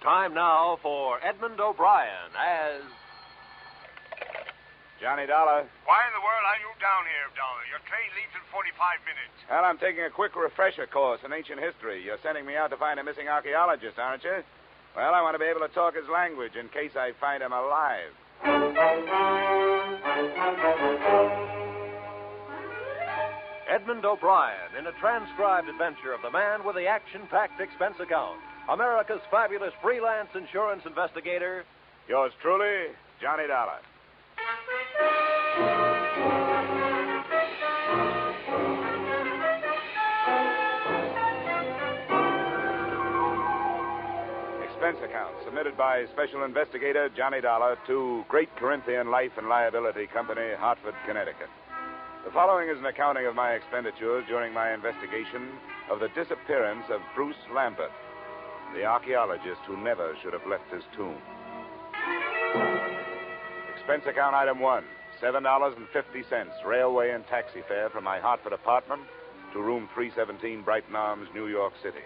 Time now for Edmund O'Brien as... Johnny Dollar. Why in the world are you down here, Dollar? Your train leaves in 45 minutes. Well, I'm taking a quick refresher course in ancient history. You're sending me out to find a missing archaeologist, aren't you? Well, I want to be able to talk his language in case I find him alive. Edmund O'Brien in a transcribed adventure of the man with the action-packed expense account. America's fabulous freelance insurance investigator. Yours truly, Johnny Dollar. Expense account submitted by Special Investigator Johnny Dollar to Great Corinthian Life and Liability Company, Hartford, Connecticut. The following is an accounting of my expenditures during my investigation of the disappearance of Bruce Lambert, the archaeologist who never should have left his tomb. Expense account item 1, $7.50 railway and taxi fare from my Hartford apartment to room 317 Brighton Arms, New York City,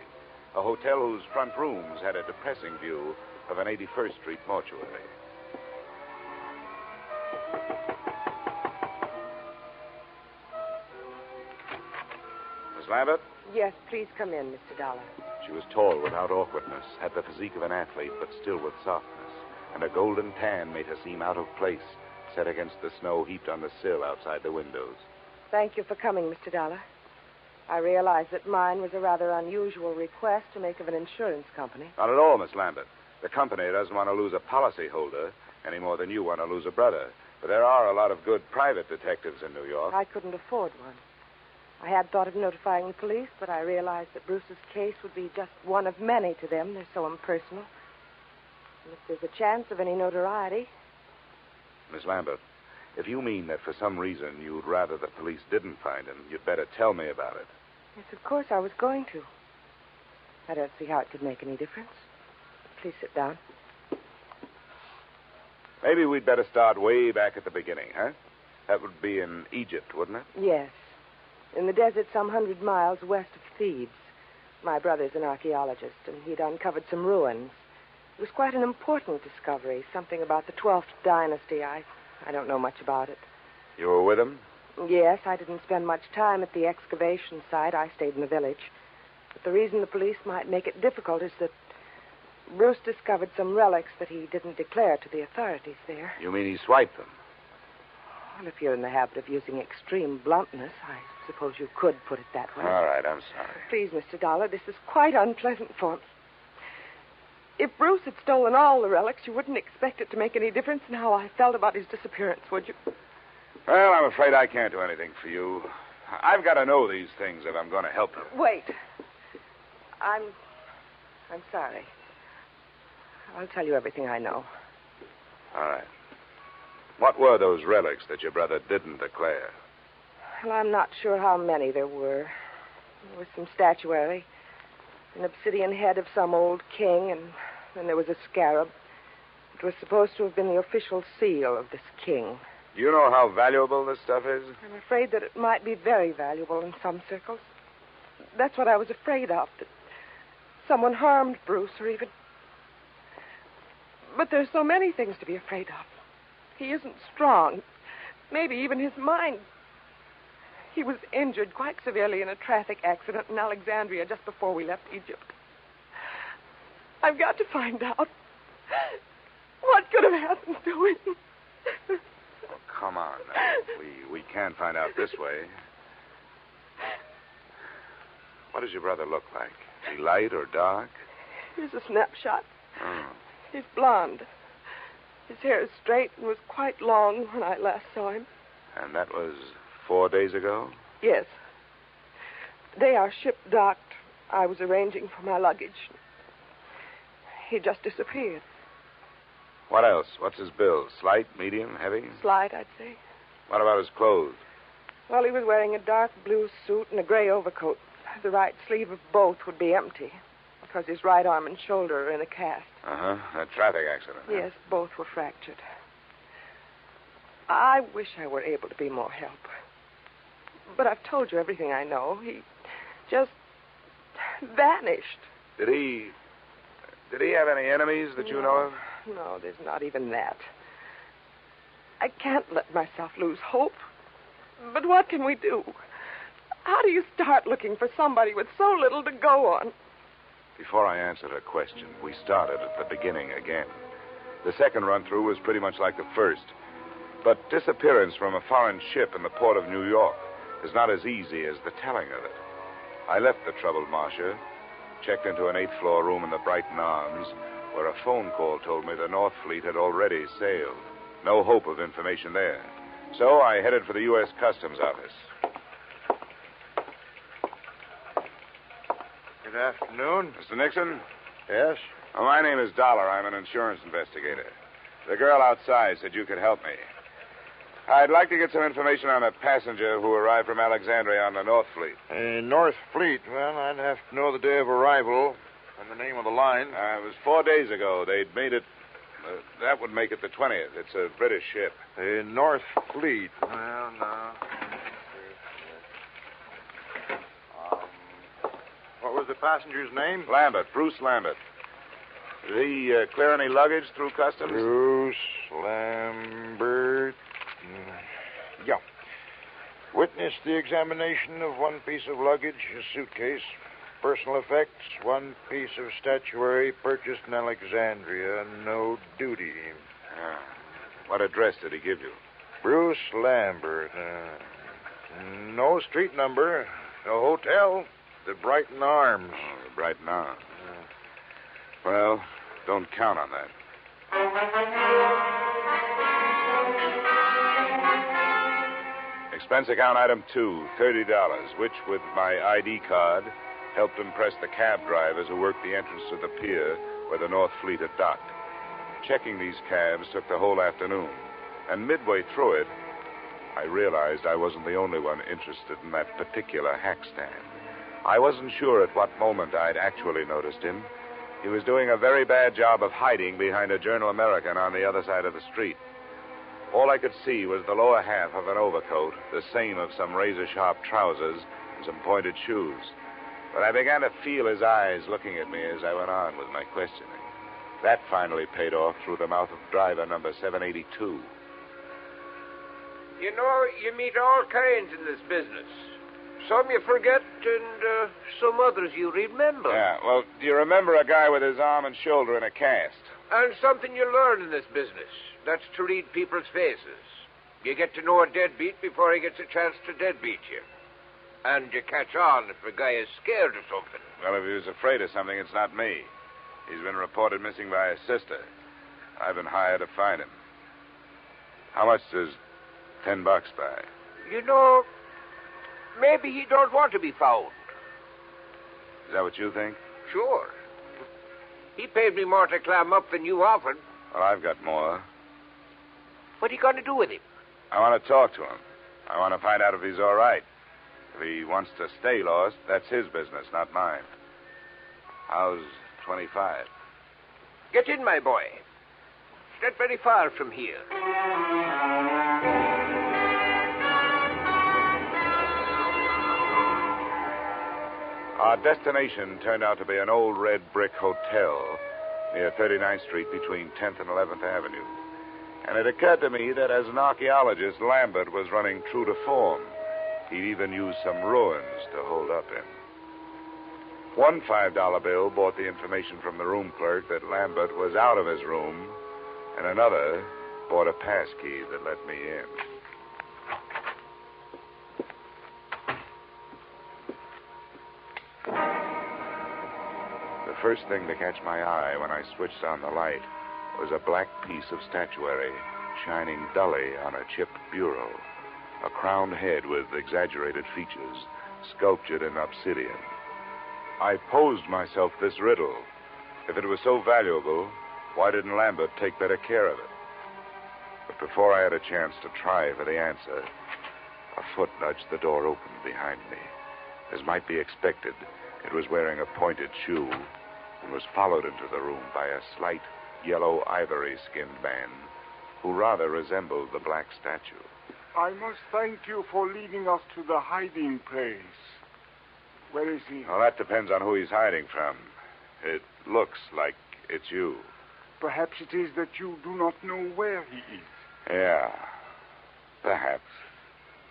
a hotel whose front rooms had a depressing view of an 81st Street mortuary. Miss Lambert? Yes, please come in, Mr. Dollar. She was tall without awkwardness, had the physique of an athlete, but still with softness, and a golden tan made her seem out of place, set against the snow heaped on the sill outside the windows. Thank you for coming, Mr. Dollar. I realize that mine was a rather unusual request to make of an insurance company. Not at all, Miss Lambert. The company doesn't want to lose a policyholder any more than you want to lose a brother. But there are a lot of good private detectives in New York. I couldn't afford one. I had thought of notifying the police, but I realized that Bruce's case would be just one of many to them. They're so impersonal. And if there's a chance of any notoriety... Miss Lambert, if you mean that for some reason you'd rather the police didn't find him, you'd better tell me about it. Yes, of course I was going to. I don't see how it could make any difference. Please sit down. Maybe we'd better start way back at the beginning, huh? That would be in Egypt, wouldn't it? Yes. In the desert some 100 miles west of Thebes. My brother's an archaeologist, and he'd uncovered some ruins. It was quite an important discovery, something about the 12th dynasty. I don't know much about it. You were with him? Yes, I didn't spend much time at the excavation site. I stayed in the village. But the reason the police might make it difficult is that Bruce discovered some relics that he didn't declare to the authorities there. You mean he swiped them? Well, if you're in the habit of using extreme bluntness, I suppose you could put it that way. All right, I'm sorry. Please, Mr. Dollar, this is quite unpleasant for me. If Bruce had stolen all the relics, you wouldn't expect it to make any difference in how I felt about his disappearance, would you? Well, I'm afraid I can't do anything for you. I've got to know these things if I'm going to help you. Wait. I'm sorry. I'll tell you everything I know. All right. What were those relics that your brother didn't declare? Well, I'm not sure how many there were. There was some statuary, an obsidian head of some old king, and then there was a scarab. It was supposed to have been the official seal of this king. Do you know how valuable this stuff is? I'm afraid that it might be very valuable in some circles. That's what I was afraid of, that someone harmed Bruce or even... But there's so many things to be afraid of. He isn't strong. Maybe even his mind. He was injured quite severely in a traffic accident in Alexandria just before we left Egypt. I've got to find out what could have happened to him. Oh, come on. We can't find out this way. What does your brother look like? Is he light or dark? Here's a snapshot. Oh. He's blonde. His hair is straight and was quite long when I last saw him. And that was 4 days ago? Yes. The day our ship docked, I was arranging for my luggage. He just disappeared. What else? What's his build? Slight, medium, heavy? Slight, I'd say. What about his clothes? Well, he was wearing a dark blue suit and a gray overcoat. The right sleeve of both would be empty because his right arm and shoulder are in a cast. Uh-huh. A traffic accident. Yes, both were fractured. I wish I were able to be more help. But I've told you everything I know. He just vanished. Did he Did he have any enemies that you know of? No, there's not even that. I can't let myself lose hope. But what can we do? How do you start looking for somebody with so little to go on? Before I answered her question, we started at the beginning again. The second run-through was pretty much like the first. But disappearance from a foreign ship in the port of New York is not as easy as the telling of it. I left the troubled Marcia, checked into an 8th-floor room in the Brighton Arms, where a phone call told me the North Fleet had already sailed. No hope of information there. So I headed for the U.S. Customs Office. Good afternoon. Mr. Nixon? Yes? Oh, my name is Dollar. I'm an insurance investigator. The girl outside said you could help me. I'd like to get some information on a passenger who arrived from Alexandria on the North Fleet. North Fleet. Well, I'd have to know the day of arrival and the name of the line. It was 4 days ago. They'd made it... that would make it the 20th. It's a British ship. North Fleet. Well, no. What was the passenger's name? Lambert, Bruce Lambert. Did he clear any luggage through customs? Bruce Lambert. Yeah. Witnessed the examination of one piece of luggage, a suitcase, personal effects, one piece of statuary purchased in Alexandria, no duty. What address did he give you? Bruce Lambert. No street number, no hotel, the Brighton Arms. Oh, the Brighton Arms. Well, don't count on that. Expense account item 2, $30, which, with my ID card, helped impress the cab drivers who worked the entrance to the pier where the North Fleet had docked. Checking these cabs took the whole afternoon, and midway through it, I realized I wasn't the only one interested in that particular hack stand. I wasn't sure at what moment I'd actually noticed him. He was doing a very bad job of hiding behind a Journal American on the other side of the street. All I could see was the lower half of an overcoat, the same of some razor-sharp trousers, and some pointed shoes. But I began to feel his eyes looking at me as I went on with my questioning. That finally paid off through the mouth of driver number 782. You know, you meet all kinds in this business. Some you forget, and some others you remember. Yeah, well, do you remember a guy with his arm and shoulder in a cast? And something you learn in this business. That's to read people's faces. You get to know a deadbeat before he gets a chance to deadbeat you. And you catch on if a guy is scared of something. Well, if he was afraid of something, it's not me. He's been reported missing by his sister. I've been hired to find him. How much does $10 buy? You know, maybe he don't want to be found. Is that what you think? Sure. He paid me more to climb up than you offered. Well, I've got more. What are you going to do with him? I want to talk to him. I want to find out if he's all right. If he wants to stay lost, that's his business, not mine. How's 25? Get in, my boy. It's not very far from here. Our destination turned out to be an old red brick hotel near 39th Street between 10th and 11th Avenue. And it occurred to me that as an archaeologist, Lambert was running true to form. He'd even used some ruins to hold up in. One $5 bill brought the information from the room clerk that Lambert was out of his room, and another brought a pass key that let me in. The first thing to catch my eye when I switched on the light was a black piece of statuary shining dully on a chipped bureau, a crowned head with exaggerated features sculptured in obsidian. I posed myself this riddle. If it was so valuable, why didn't Lambert take better care of it? But before I had a chance to try for the answer, a foot nudged the door open behind me. As might be expected, it was wearing a pointed shoe and was followed into the room by a slight yellow ivory-skinned man who rather resembled the black statue. I must thank you for leading us to the hiding place. Where is he? Well, that depends on who he's hiding from. It looks like it's you. Perhaps it is that you do not know where he is. Yeah, perhaps.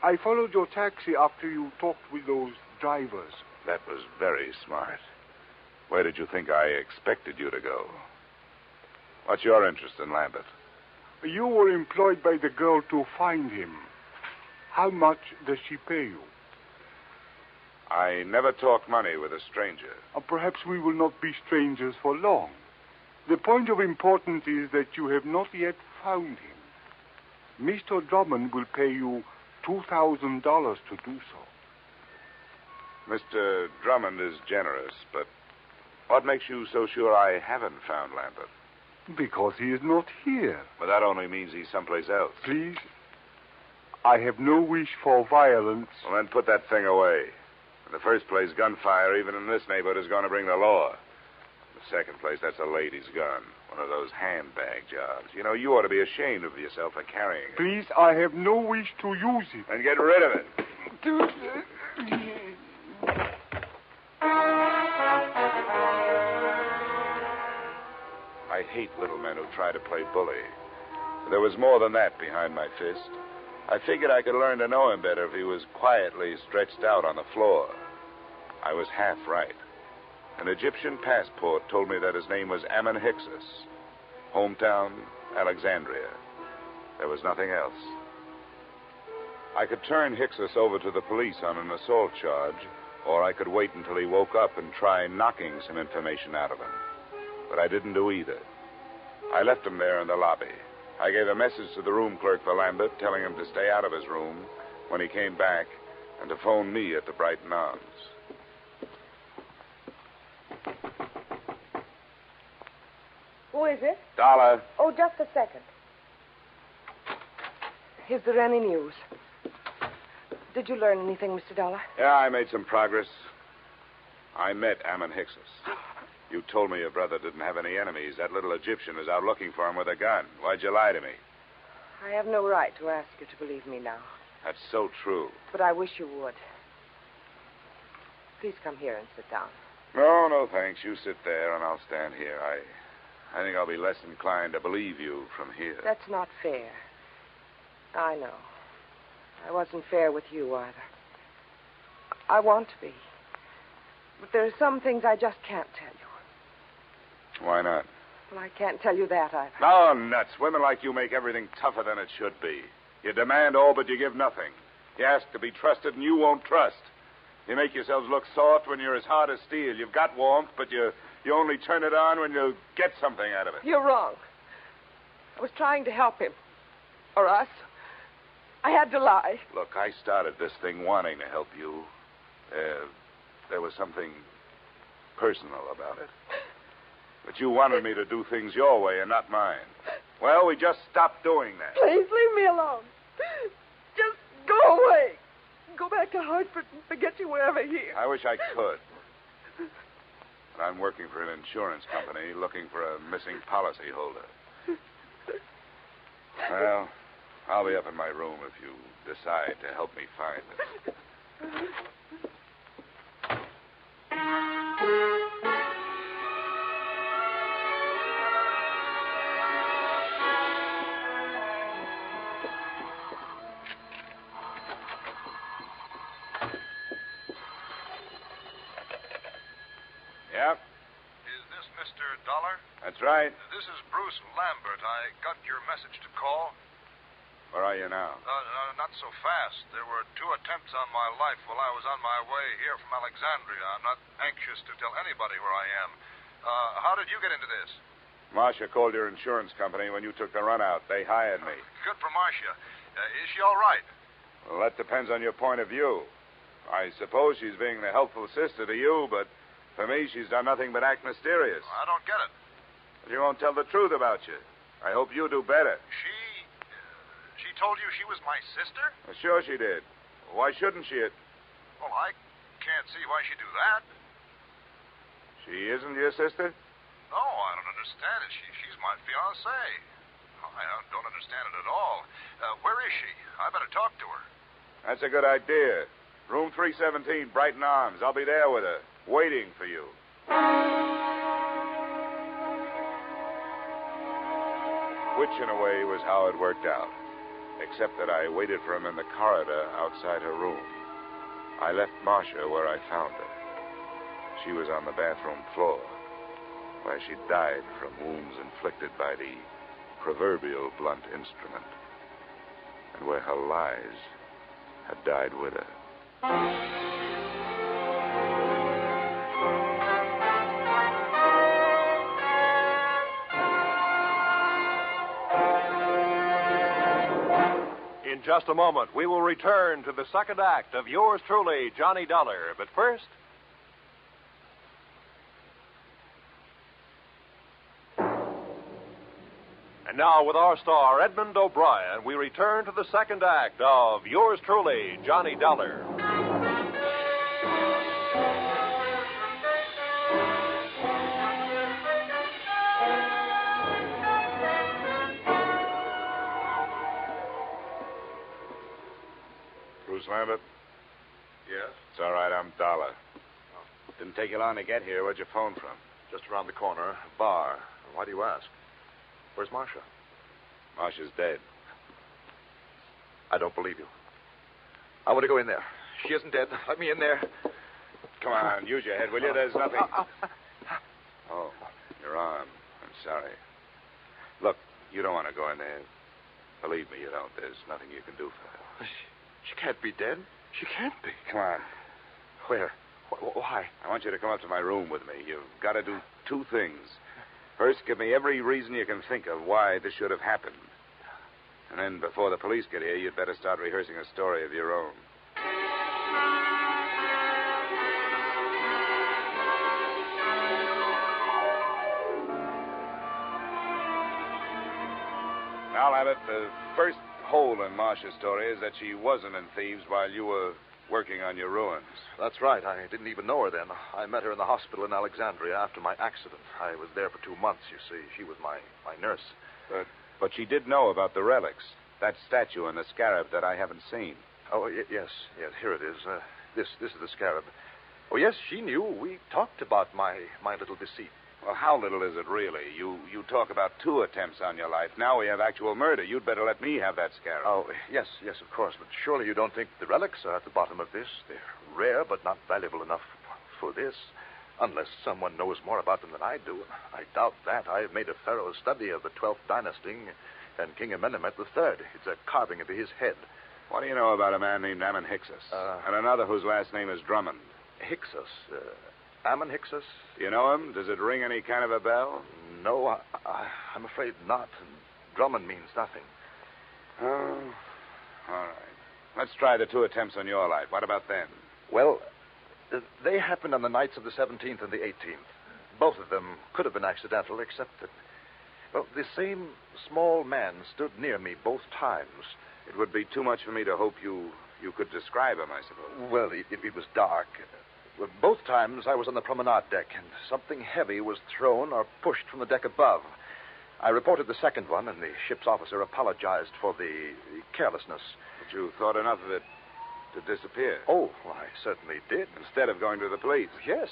I followed your taxi after you talked with those drivers. That was very smart. Where did you think I expected you to go? What's your interest in Lambert? You were employed by the girl to find him. How much does she pay you? I never talk money with a stranger. Perhaps we will not be strangers for long. The point of importance is that you have not yet found him. Mr. Drummond will pay you $2,000 to do so. Mr. Drummond is generous, but what makes you so sure I haven't found Lambert? Because he is not here. Well, that only means he's someplace else. Please, I have no wish for violence. Well, then put that thing away. In the first place, gunfire, even in this neighborhood, is going to bring the law. In the second place, that's a lady's gun. One of those handbag jobs. You know, you ought to be ashamed of yourself for carrying it. Please, I have no wish to use it. And get rid of it. I hate little men who try to play bully. There was more than that behind my fist. I figured I could learn to know him better if he was quietly stretched out on the floor. I was half right. An Egyptian passport told me that his name was Ammon Hyksos. Hometown, Alexandria. There was nothing else. I could turn Hyksos over to the police on an assault charge, or I could wait until he woke up and try knocking some information out of him. But I didn't do either. I left him there in the lobby. I gave a message to the room clerk for Lambert, telling him to stay out of his room when he came back and to phone me at the Brighton Arms. Who is it? Dollar. Oh, just a second. Is there any news? Did you learn anything, Mr. Dollar? Yeah, I made some progress. I met Ammon Hyksos. You told me your brother didn't have any enemies. That little Egyptian is out looking for him with a gun. Why'd you lie to me? I have no right to ask you to believe me now. That's so true. But I wish you would. Please come here and sit down. No, thanks. You sit there and I'll stand here. I think I'll be less inclined to believe you from here. That's not fair. I know. I wasn't fair with you either. I want to be. But there are some things I just can't tell you. Why not? Well, I can't tell you that either. Oh, nuts. Women like you make everything tougher than it should be. You demand all, but you give nothing. You ask to be trusted, and you won't trust. You make yourselves look soft when you're as hard as steel. You've got warmth, but you only turn it on when you get something out of it. You're wrong. I was trying to help him. Or us. I had to lie. Look, I started this thing wanting to help you. There was something personal about it. But you wanted me to do things your way and not mine. Well, we just stopped doing that. Please leave me alone. Just go away. Go back to Hartford and forget you were ever here. I wish I could. But I'm working for an insurance company looking for a missing policyholder. Well, I'll be up in my room if you decide to help me find it. Yep, Is this Mr. Dollar? that's right. This is Bruce Lambert. I got your message to call. Where are you now? Not so fast. There were 2 attempts on my life while I was on my way here from Alexandria. I'm not anxious to tell anybody where I am. How did you get into this? Marcia called your insurance company when you took the run out. They hired me. Good for Marcia. Is she all right? Well, that depends on your point of view. I suppose she's being the helpful sister to you, but for me, she's done nothing but act mysterious. I don't get it. She won't tell the truth about you. I hope you do better. She told you she was my sister? Well, sure she did. Why shouldn't she? Well, I can't see why she'd do that. She isn't your sister? No, I don't understand it. She's my fiancée. I don't understand it at all. Where is she? I better talk to her. That's a good idea. Room 317, Brighton Arms. I'll be there with her, waiting for you. Which, in a way, was how it worked out. Except that I waited for him in the corridor outside her room. I left Marcia where I found her. She was on the bathroom floor, where she died from wounds inflicted by the proverbial blunt instrument, and where her lies had died with her. In just a moment, we will return to the second act of yours truly, Johnny Dollar. But first... And now, with our star, Edmund O'Brien, we return to the second act of yours truly, Johnny Dollar. Bruce Lambert? Yes? It's all right, I'm Dollar. Didn't take you long to get here. Where'd you phone from? Just around the corner, bar. Why do you ask? Where's Marcia? Marcia's dead. I don't believe you. I want to go in there. She isn't dead. Let me in there. Come on, use your head, will you? There's nothing. Oh, your arm. I'm sorry. Look, you don't want to go in there. Believe me, you don't. There's nothing you can do for her. She can't be dead. She can't be. Come on. Where? Why? I want you to come up to my room with me. You've got to do two things. First, give me every reason you can think of why this should have happened. And then, before the police get here, you'd better start rehearsing a story of your own. Now, Abbott, the first hole in Marcia's story is that she wasn't in Thieves while you were working on your ruins. That's right. I didn't even know her then. I met her in the hospital in Alexandria after my accident. I was there for 2 months, you see. She was my nurse. But she did know about the relics. That statue and the scarab that I haven't seen. Oh, yes. Here it is. This is the scarab. Oh, yes, she knew. We talked about my little deceit. Well, how little is it really? You talk about 2 attempts on your life. Now we have actual murder. You'd better let me have that scarab. Oh, yes, of course. But surely you don't think the relics are at the bottom of this? They're rare, but not valuable enough for this. Unless someone knows more about them than I do. I doubt that. I've made a thorough study of the 12th dynasty and King Amenemhet III. It's a carving of his head. What do you know about a man named Ammon Hyksos? And another whose last name is Drummond? Hyksos? Ammon Hyksos? Do you know him? Does it ring any kind of a bell? No, I'm afraid not. And Drummond means nothing. Oh, all right. Let's try the 2 attempts on your life. What about them? Well, they happened on the nights of the 17th and the 18th. Both of them could have been accidental, except that, well, the same small man stood near me both times. It would be too much for me to hope you could describe him, I suppose. Well, it was dark. Well, both times I was on the promenade deck, and something heavy was thrown or pushed from the deck above. I reported the second one, and the ship's officer apologized for the carelessness. But you thought enough of it to disappear? Oh, well, I certainly did. Instead of going to the police? Yes.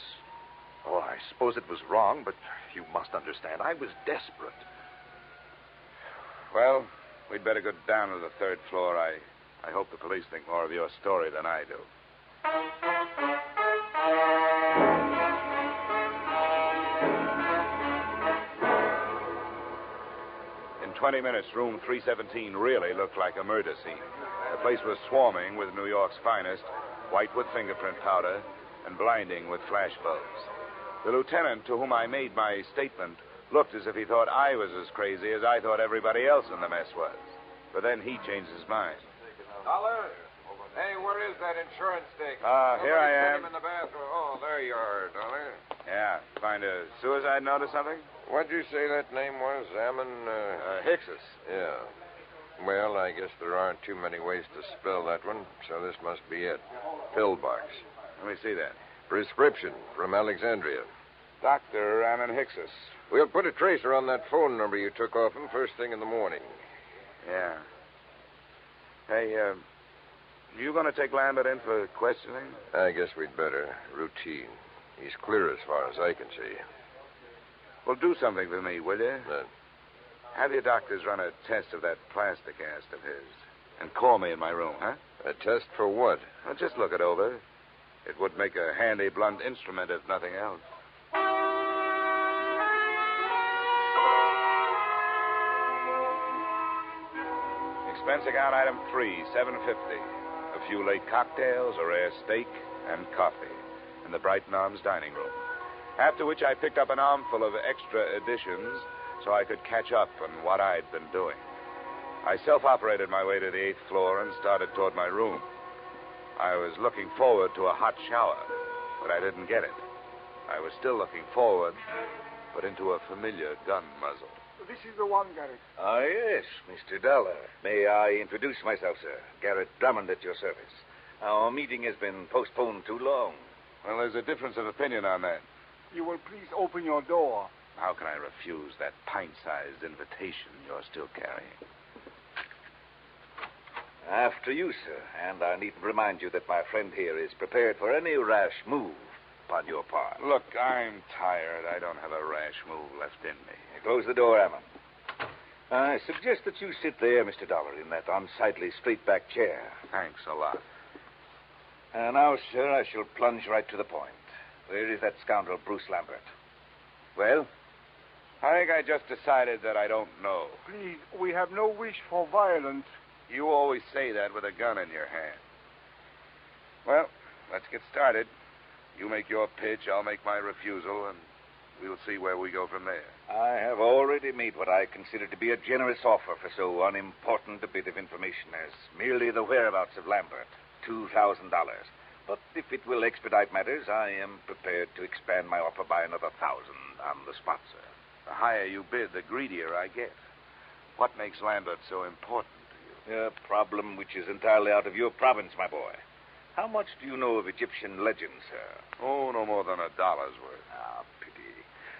Oh, I suppose it was wrong, but you must understand, I was desperate. Well, we'd better go down to the 3rd floor. I hope the police think more of your story than I do. In 20 minutes, room 317 really looked like a murder scene. The place was swarming with New York's finest, white with fingerprint powder and blinding with flash bulbs. The lieutenant to whom I made my statement looked as if he thought I was as crazy as I thought everybody else in the mess was. But then he changed his mind. Dollar? Hey, where is that insurance stick? Here I am. Him in the bathroom. Oh, there you are, Dollar. Yeah, find a suicide note or something? What'd you say that name was? Ammon, Hyksos. Yeah. Well, I guess there aren't too many ways to spell that one, so this must be it. Pillbox. Let me see that. Prescription from Alexandria. Dr. Ammon Hyksos. We'll put a tracer on that phone number you took off him first thing in the morning. Yeah. Hey, you going to take Lambert in for questioning? I guess we'd better. Routine. He's clear as far as I can see. Well, do something for me, will you? Have your doctors run a test of that plaster cast of his. And call me in my room, huh? A test for what? Well, just look it over. It would make a handy blunt instrument if nothing else. Expense account item 3, $7.50. A few late cocktails, a rare steak, and coffee in the Brighton Arms dining room. After which I picked up an armful of extra editions so I could catch up on what I'd been doing. I self-operated my way to the 8th floor and started toward my room. I was looking forward to a hot shower, but I didn't get it. I was still looking forward, but into a familiar gun muzzle. This is the one, Garrett. Ah, yes, Mr. Dollar. May I introduce myself, sir? Garrett Drummond at your service. Our meeting has been postponed too long. Well, there's a difference of opinion on that. You will please open your door. How can I refuse that pint-sized invitation you're still carrying? After you, sir. And I needn't remind you that my friend here is prepared for any rash move upon your part. Look, I'm tired. I don't have a rash move left in me. Close the door, Ammon. I suggest that you sit there, Mr. Dollar, in that unsightly straight-back chair. Thanks a lot. And now, sir, I shall plunge right to the point. Where is that scoundrel, Bruce Lambert? Well? I think I just decided that I don't know. Please, we have no wish for violence. You always say that with a gun in your hand. Well, let's get started. You make your pitch, I'll make my refusal, and we'll see where we go from there. I have already made what I consider to be a generous offer for so unimportant a bit of information as merely the whereabouts of Lambert. $2,000. But if it will expedite matters, I am prepared to expand my offer by another 1,000 on the spot, sir. The higher you bid, the greedier I get. What makes Lambert so important to you? A problem which is entirely out of your province, my boy. How much do you know of Egyptian legends, sir? Oh, no more than $1 worth. Ah, pity.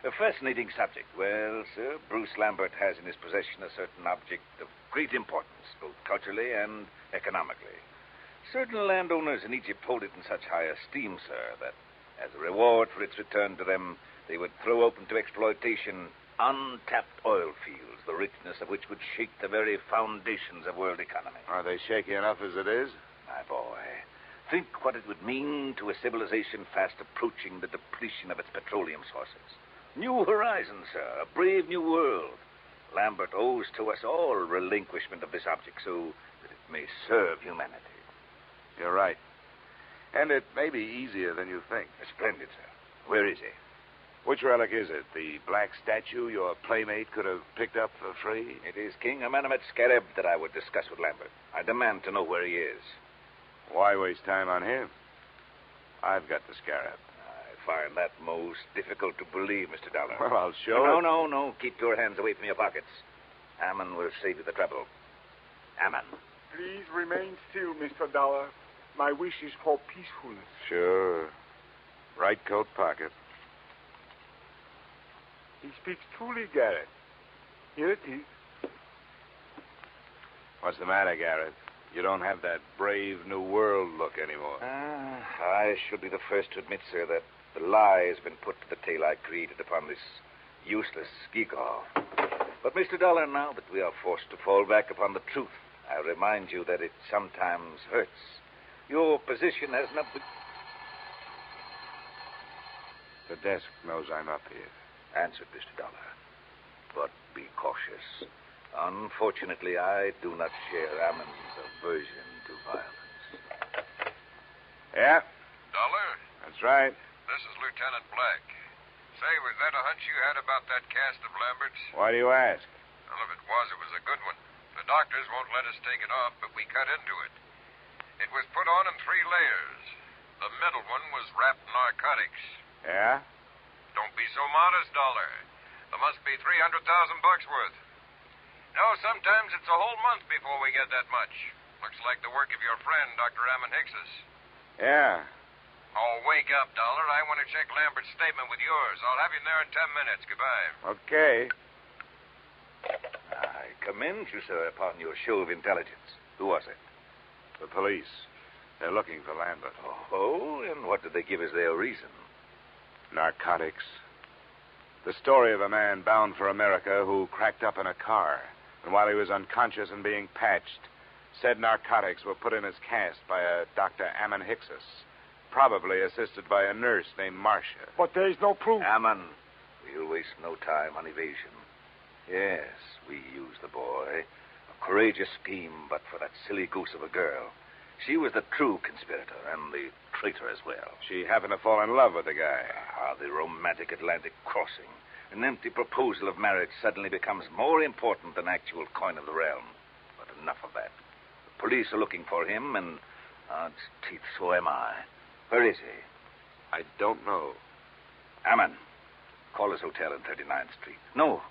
A fascinating subject. Well, sir, Bruce Lambert has in his possession a certain object of great importance, both culturally and economically. Certain landowners in Egypt hold it in such high esteem, sir, that as a reward for its return to them, they would throw open to exploitation untapped oil fields, the richness of which would shake the very foundations of world economy. Are they shaky enough as it is? My boy, think what it would mean to a civilization fast approaching the depletion of its petroleum sources. New horizons, sir, a brave new world. Lambert owes to us all relinquishment of this object so that it may serve humanity. You're right. And it may be easier than you think. Splendid, sir. Where is he? Which relic is it? The black statue your playmate could have picked up for free? It is King Amenemhet's scarab that I would discuss with Lambert. I demand to know where he is. Why waste time on him? I've got the scarab. I find that most difficult to believe, Mr. Dollar. Well, I'll show No, it. no. Keep your hands away from your pockets. Ammon will save you the trouble. Ammon. Please remain still, Mr. Dollar. My wish is for peacefulness. Sure. Right coat pocket. He speaks truly, Garrett. Here it is. What's the matter, Garrett? You don't have that brave new world look anymore. I should be the first to admit, sir, that the lie has been put to the tale I created upon this useless gewgaw. But, Mr. Dollar, now that we are forced to fall back upon the truth, I remind you that it sometimes hurts. Your position has nothing... The desk knows I'm up here. Answered, Mr. Dollar. But be cautious. Unfortunately, I do not share Ammon's aversion to violence. Yeah? Dollar, That's right. this is Lieutenant Black. Say, was that a hunch you had about that cast of Lambert's? Why do you ask? Well, if it was a good one. The doctors won't let us take it off, but we cut into it. It was put on in 3 layers. The middle one was wrapped in narcotics. Yeah? Don't be so modest, Dollar. There must be $300,000 worth. No, sometimes it's a whole month before we get that much. Looks like the work of your friend, Dr. Ammon Hicks's. Yeah. Oh, wake up, Dollar. I want to check Lambert's statement with yours. I'll have you there in 10 minutes. Goodbye. Okay. I commend you, sir, upon your show of intelligence. Who was it? The police. They're looking for Lambert. Oh, and what did they give as their reason? Narcotics. The story of a man bound for America who cracked up in a car, and while he was unconscious and being patched, said narcotics were put in his cast by a Dr. Ammon Hickses, probably assisted by a nurse named Marcia. But there's no proof. Ammon, we'll waste no time on evasion. Yes, we used the boy. A courageous scheme, but for that silly goose of a girl. She was the true conspirator and the traitor as well. She happened to fall in love with the guy. Ah, the romantic Atlantic crossing. An empty proposal of marriage suddenly becomes more important than actual coin of the realm. But enough of that. The police are looking for him, and odds teeth, so am I. Where is he? I don't know. Ammon, call his hotel in 39th Street. No,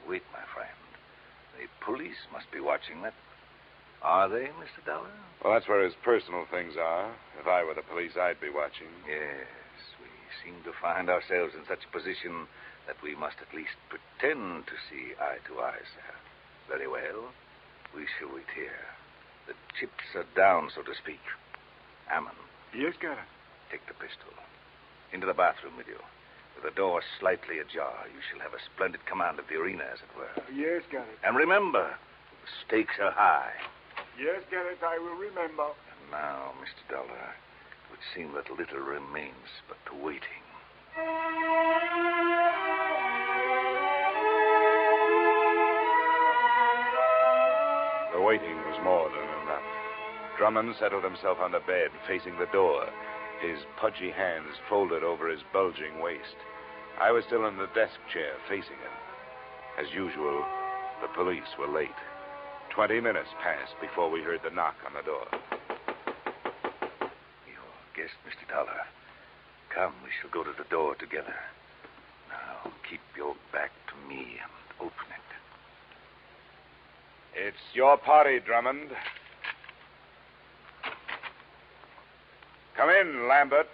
wait, my friend. The police must be watching that. Are they, Mr. Dollar? Well, that's where his personal things are. If I were the police, I'd be watching. Yes, we seem to find ourselves in such a position that we must at least pretend to see eye to eye, sir. Very well. We shall wait here. The chips are down, so to speak. Ammon. Yes, Garrett. Take the pistol. Into the bathroom with you. With the door slightly ajar, you shall have a splendid command of the arena, as it were. Yes, Garrett. And remember, the stakes are high. Yes, Garrett, I will remember. And now, Mr. Dollar, it would seem that little remains but the waiting. The waiting was more than enough. Drummond settled himself on the bed, facing the door, his pudgy hands folded over his bulging waist. I was still in the desk chair, facing him. As usual, the police were late. 20 minutes passed before we heard the knock on the door. Your guest, Mr. Dollar. Come, we shall go to the door together. Now, keep your back to me and open it. It's your party, Drummond. Come in, Lambert.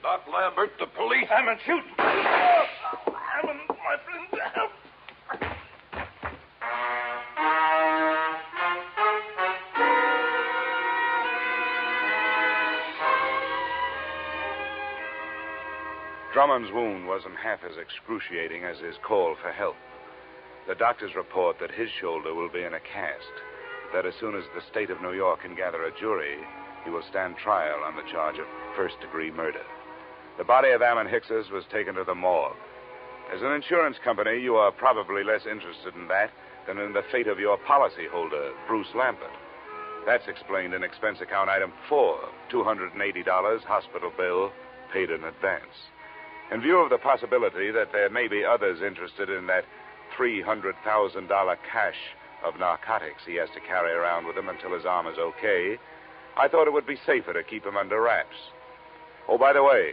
Not Lambert, the police. Ammon, shoot! Ammon, my friend, help! Drummond's wound wasn't half as excruciating as his call for help. The doctors report that his shoulder will be in a cast, that as soon as the state of New York can gather a jury, he will stand trial on the charge of first-degree murder. The body of Ammon Hickses was taken to the morgue. As an insurance company, you are probably less interested in that than in the fate of your policyholder, Bruce Lambert. That's explained in expense account item 4, $280 hospital bill paid in advance. In view of the possibility that there may be others interested in that $300,000 cache of narcotics he has to carry around with him until his arm is okay, I thought it would be safer to keep him under wraps. Oh, by the way,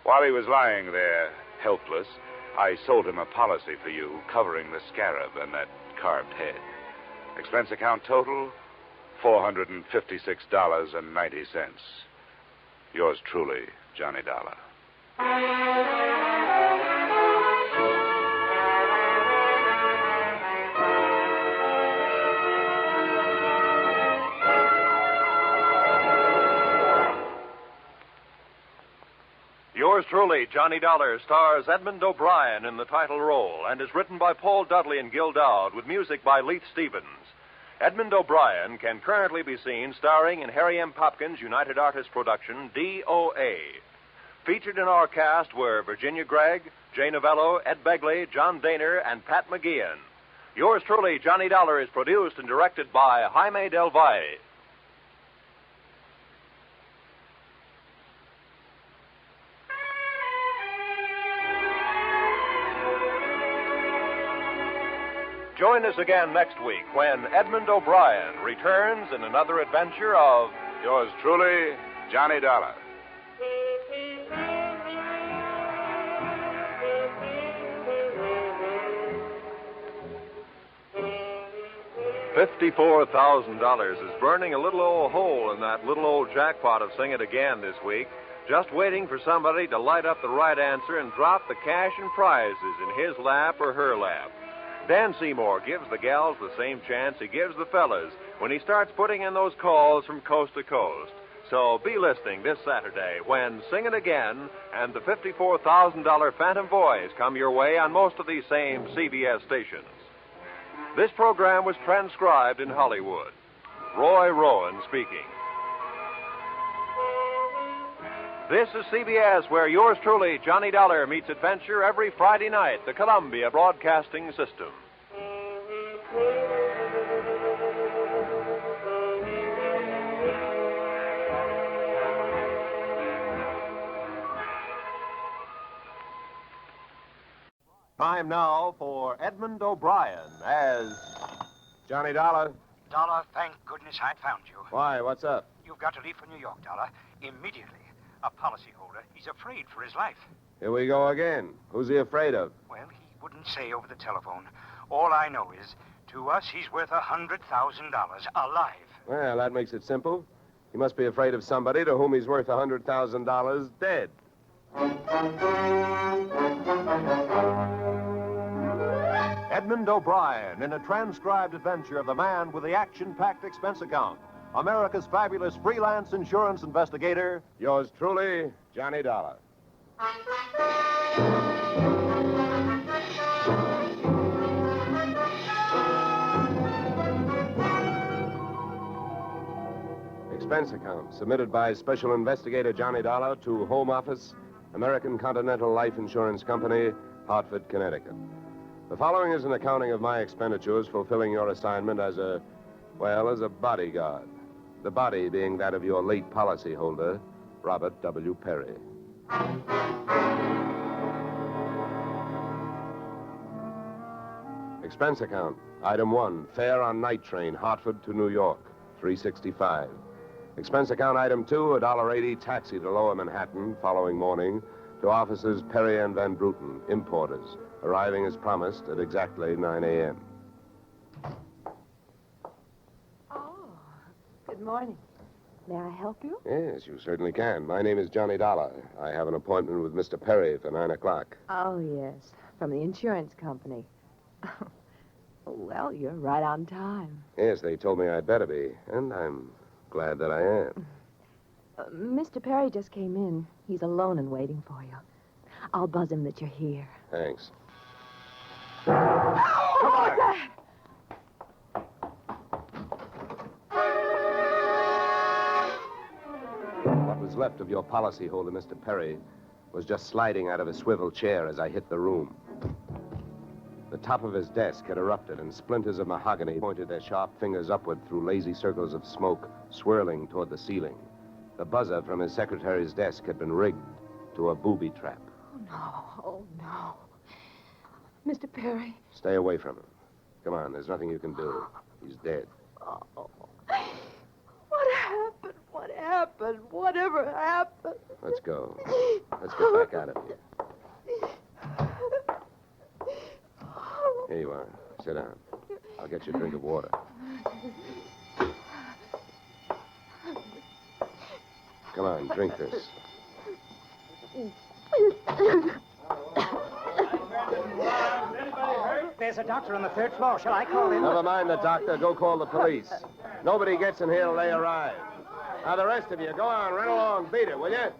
while he was lying there, helpless, I sold him a policy for you covering the scarab and that carved head. Expense account total, $456.90. Yours truly, Johnny Dollar. Yours truly, Johnny Dollar, stars Edmund O'Brien in the title role and is written by Paul Dudley and Gil Dowd with music by Leith Stevens. Edmund O'Brien can currently be seen starring in Harry M. Popkins' United Artists production, D.O.A. Featured in our cast were Virginia Gregg, Jay Novello, Ed Begley, John Daner, and Pat McGeehan. Yours truly, Johnny Dollar, is produced and directed by Jaime Del Valle. Join us again next week when Edmund O'Brien returns in another adventure of Yours truly, Johnny Dollar. $54,000 is burning a little old hole in that little old jackpot of Sing It Again this week, just waiting for somebody to light up the right answer and drop the cash and prizes in his lap or her lap. Dan Seymour gives the gals the same chance he gives the fellas when he starts putting in those calls from coast to coast. So be listening this Saturday when Sing It Again and the $54,000 Phantom Voice come your way on most of these same CBS stations. This program was transcribed in Hollywood. Roy Rowan speaking. This is CBS, where yours truly, Johnny Dollar, meets adventure every Friday night, the Columbia Broadcasting System. Time now for Edmund O'Brien as Johnny Dollar. Dollar, thank goodness I found you. Why, what's up? You've got to leave for New York, Dollar, immediately. A policyholder, he's afraid for his life. Here we go again. Who's he afraid of? Well, he wouldn't say over the telephone. All I know is, to us, he's worth $100,000 alive. Well, that makes it simple. He must be afraid of somebody to whom he's worth $100,000 dead. Edmund O'Brien in a transcribed adventure of the man with the action-packed expense account. America's fabulous freelance insurance investigator. Yours truly, Johnny Dollar. Expense account submitted by Special Investigator Johnny Dollar to Home Office, American Continental Life Insurance Company, Hartford, Connecticut. The following is an accounting of my expenditures fulfilling your assignment as a bodyguard. The body being that of your late policyholder, Robert W. Perry. Expense account. Item 1, fare on night train, Hartford to New York, $3.65. Expense account item 2, $1.80 taxi to Lower Manhattan following morning to offices Perry and Van Bruten, importers, arriving as promised at exactly 9 a.m. Good morning. May I help you? Yes, you certainly can. My name is Johnny Dollar. I have an appointment with Mr. Perry for 9 o'clock. Oh, yes. From the insurance company. Well, you're right on time. Yes, they told me I'd better be, and I'm glad that I am. Mr. Perry just came in. He's alone and waiting for you. I'll buzz him that you're here. Thanks. Come on! What was left of your policyholder, Mr. Perry, was just sliding out of a swivel chair as I hit the room. The top of his desk had erupted, and splinters of mahogany pointed their sharp fingers upward through lazy circles of smoke, swirling toward the ceiling. The buzzer from his secretary's desk had been rigged to a booby trap. Oh, no. Mr. Perry. Stay away from him. Come on, there's nothing you can do. He's dead. Oh. What happened? What happened? Whatever happened? Let's go. Let's get back out of here. Here you are. Sit down. I'll get you a drink of water. Come on, drink this. There's a doctor on the third floor. Shall I call him? Never mind the doctor. Go call the police. Nobody gets in here till they arrive. Now, the rest of you, go on, run along, beat it, will you?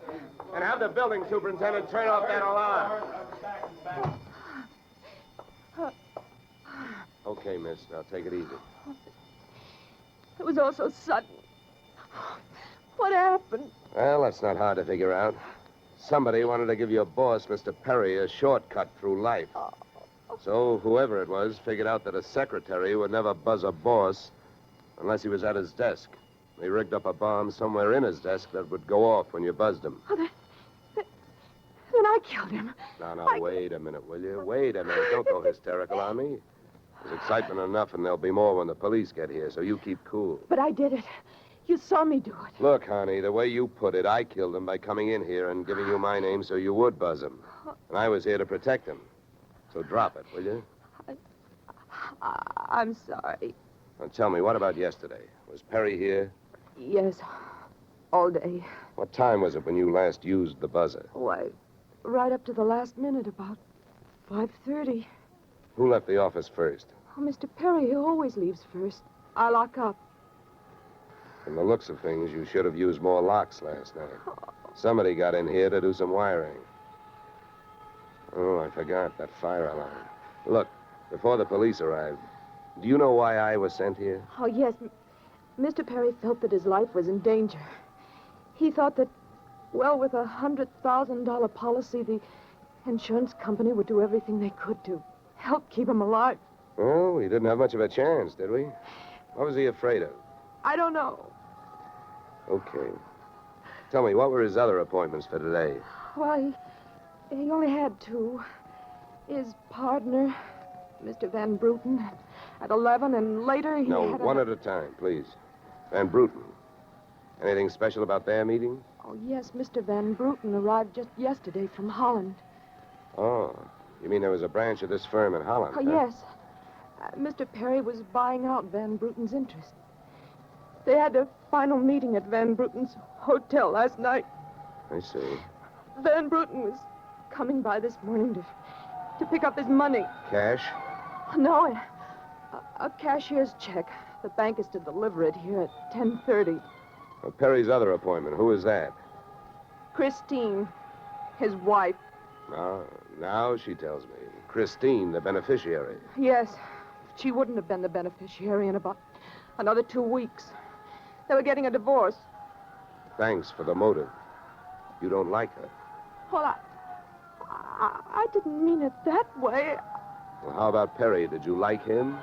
And have the building superintendent turn off that alarm. Okay, miss. Now, take it easy. It was all so sudden. What happened? Well, that's not hard to figure out. Somebody wanted to give your boss, Mr. Perry, a shortcut through life. So whoever it was figured out that a secretary would never buzz a boss unless he was at his desk. They rigged up a bomb somewhere in his desk that would go off when you buzzed him. Oh, then I killed him. Now, wait a minute, will you? Wait a minute. Don't go hysterical on me. There's excitement enough, and there'll be more when the police get here, so you keep cool. But I did it. You saw me do it. Look, honey, the way you put it, I killed him by coming in here and giving you my name so you would buzz him. And I was here to protect him. So drop it, will you? I'm sorry. Now, tell me, what about yesterday? Was Perry here? Yes, all day. What time was it when you last used the buzzer? Why, right up to the last minute, about 5:30. Who left the office first? Oh, Mr. Perry, he always leaves first. I lock up. From the looks of things, you should have used more locks last night. Somebody got in here to do some wiring. Oh, I forgot that fire alarm. Look, before the police arrived, do you know why I was sent here? Oh, yes. Mr. Perry felt that his life was in danger. He thought that, well, with a $100,000 policy, the insurance company would do everything they could to help keep him alive. Oh, we didn't have much of a chance, did we? What was he afraid of? I don't know. Okay. Tell me, what were his other appointments for today? Well, he only had two. His partner, Mr. Van Bruten, at 11, and later he No, had one at a time, please. Van Bruten. Anything special about their meeting? Oh, yes, Mr. Van Bruten arrived just yesterday from Holland. Oh, you mean there was a branch of this firm in Holland? Oh, huh? yes. Mr. Perry was buying out Van Bruten's interest. They had a final meeting at Van Bruten's hotel last night. I see. Van Bruten was coming by this morning to pick up his money. Cash? No, a cashier's check. The bank is to deliver it here at 10:30. Well, Perry's other appointment, who is that? Christine, his wife. Now she tells me. Christine, the beneficiary. Yes. She wouldn't have been the beneficiary in about another 2 weeks. They were getting a divorce. Thanks for the motive. You don't like her. Well, I didn't mean it that way. Well, how about Perry? Did you like him?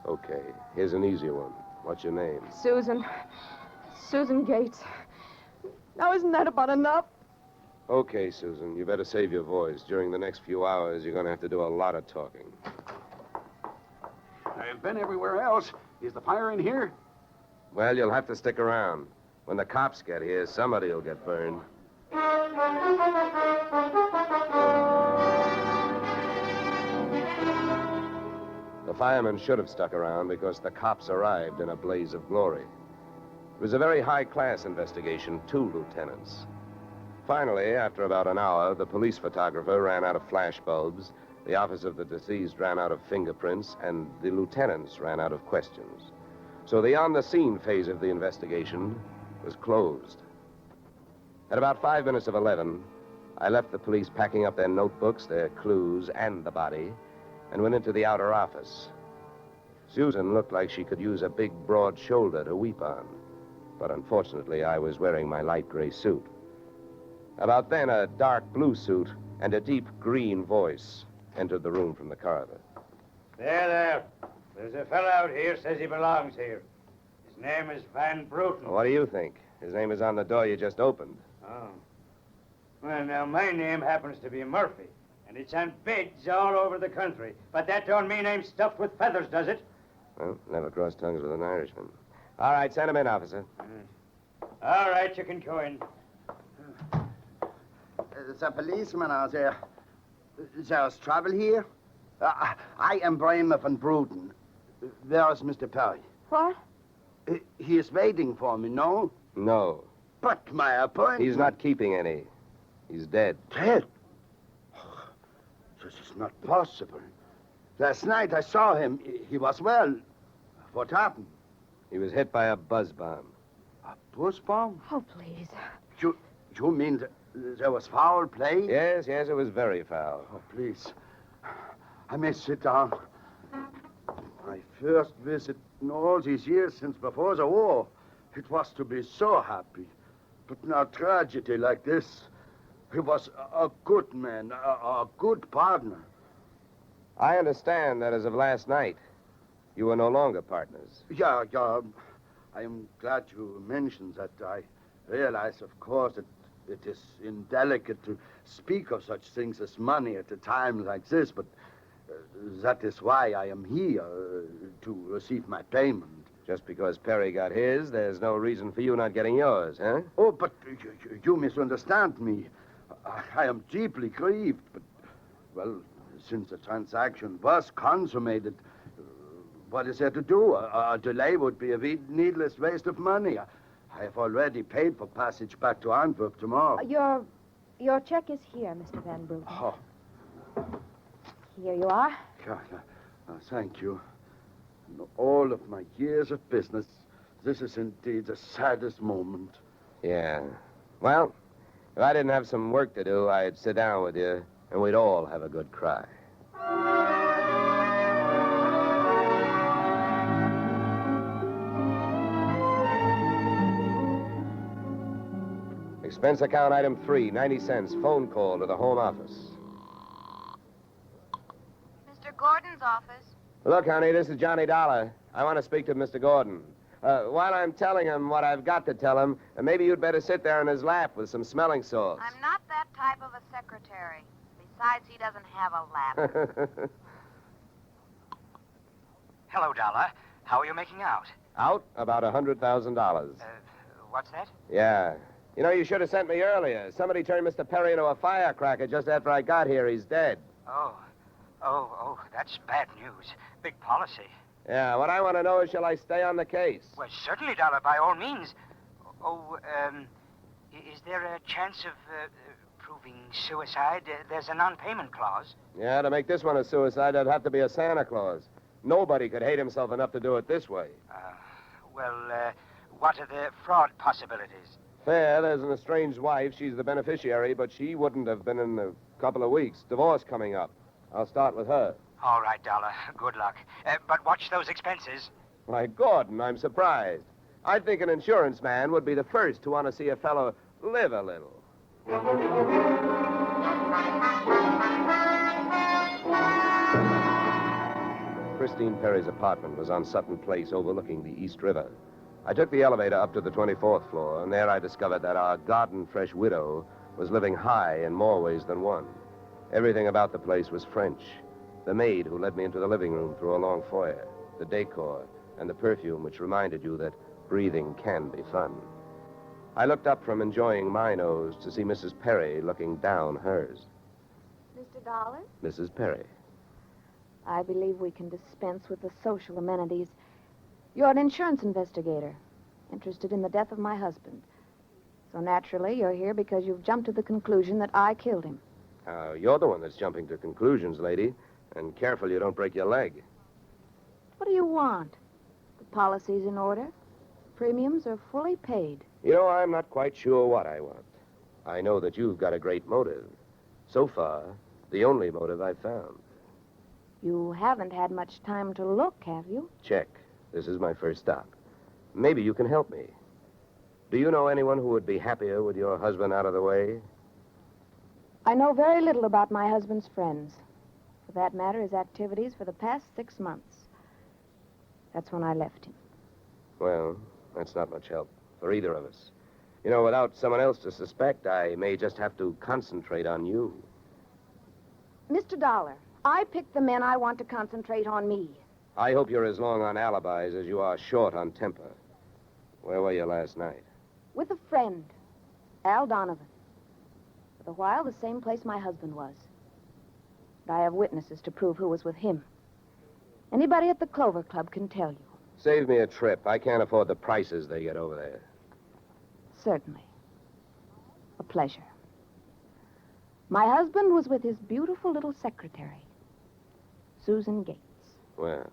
Okay, here's an easy one. What's your name? Susan. Susan Gates. Now, isn't that about enough? Okay, Susan, you better save your voice. During the next few hours, you're going to have to do a lot of talking. I've been everywhere else. Is the fire in here? Well, you'll have to stick around. When the cops get here, somebody will get burned. The firemen should have stuck around because the cops arrived in a blaze of glory. It was a very high-class investigation, 2 lieutenants. Finally, after about an hour, the police photographer ran out of flash bulbs, the office of the deceased ran out of fingerprints, and the lieutenants ran out of questions. So the on-the-scene phase of the investigation was closed. At about 5 minutes of 11, I left the police packing up their notebooks, their clues, and the body, and went into the outer office. Susan looked like she could use a big, broad shoulder to weep on, but unfortunately, I was wearing my light gray suit. About then, a dark blue suit and a deep green voice entered the room from the corridor. There. There's a fellow out here says he belongs here. His name is Van Bruten. What do you think? His name is on the door you just opened. Oh. Well, now, my name happens to be Murphy, and it's on bids all over the country. But that don't mean I'm stuffed with feathers, does it? Well, never cross tongues with an Irishman. All right, send him in, officer. All right, you can go in. There's a policeman out there. There's trouble here? I am Bramer van Bruten. Where is Mr. Perry? What? He is waiting for me, no? No. But my appointment... He's not keeping any. He's dead. Dead? Oh, this is not possible. Last night I saw him. He was well. What happened? He was hit by a buzz bomb. A buzz bomb? Oh, please. You mean there was foul play? Yes, it was very foul. Oh, please. I may sit down. My first visit in all these years since before the war. It was to be so happy. But now tragedy like this. He was a good man, a good partner. I understand that as of last night, you were no longer partners. Yeah. I am glad you mentioned that. I realize, of course, that it is indelicate to speak of such things as money at a time like this, but that is why I am here, to receive my payment. Just because Perry got his, there's no reason for you not getting yours, huh? Oh, but you misunderstand me. I am deeply grieved, but, well, since the transaction was consummated, what is there to do? A delay would be a needless waste of money. I have already paid for passage back to Antwerp tomorrow. Your check is here, Mr. Van Bruten. Oh. Here you are. Thank you. In all of my years of business, this is indeed the saddest moment. Yeah. Well, if I didn't have some work to do, I'd sit down with you, and we'd all have a good cry. Expense account item 3, 90 cents, phone call to the home office. Mr. Gordon's office. Look, honey, this is Johnny Dollar. I want to speak to Mr. Gordon. While I'm telling him what I've got to tell him, maybe you'd better sit there in his lap with some smelling salts. I'm not that type of a secretary. Besides, he doesn't have a lap. Hello, Dollar. How are you making out? Out? About $100,000. What's that? Yeah. You know, you should have sent me earlier. Somebody turned Mr. Perry into a firecracker just after I got here. He's dead. Oh, that's bad news. Big policy. Yeah, what I want to know is, shall I stay on the case? Well, certainly, Dollar, by all means. Is there a chance of proving suicide? There's a non-payment clause. Yeah, to make this one a suicide, there'd have to be a Santa Claus. Nobody could hate himself enough to do it this way. What are the fraud possibilities? Fair, there's an estranged wife. She's the beneficiary, but she wouldn't have been in a couple of weeks. Divorce coming up. I'll start with her. All right, Dollar. Good luck. But watch those expenses. Why, Gordon, I'm surprised. I think an insurance man would be the first to want to see a fellow live a little. Christine Perry's apartment was on Sutton Place overlooking the East River. I took the elevator up to the 24th floor, and there I discovered that our garden-fresh widow was living high in more ways than one. Everything about the place was French. The maid who led me into the living room through a long foyer, the decor, and the perfume which reminded you that breathing can be fun. I looked up from enjoying my nose to see Mrs. Perry looking down hers. Mr. Dollar, Mrs. Perry. I believe we can dispense with the social amenities. You're an insurance investigator, interested in the death of my husband. So naturally, you're here because you've jumped to the conclusion that I killed him. You're the one that's jumping to conclusions, lady. And careful you don't break your leg. What do you want? The policy's in order. Premiums are fully paid. You know, I'm not quite sure what I want. I know that you've got a great motive. So far, the only motive I've found. You haven't had much time to look, have you? Check. This is my first stop. Maybe you can help me. Do you know anyone who would be happier with your husband out of the way? I know very little about my husband's friends. For that matter, his activities for the past 6 months. That's when I left him. Well, that's not much help for either of us. You know, without someone else to suspect, I may just have to concentrate on you. Mr. Dollar, I picked the men I want to concentrate on me. I hope you're as long on alibis as you are short on temper. Where were you last night? With a friend, Al Donovan. For a while, the same place my husband was. And I have witnesses to prove who was with him. Anybody at the Clover Club can tell you. Save me a trip. I can't afford the prices they get over there. Certainly. A pleasure. My husband was with his beautiful little secretary, Susan Gates. Well,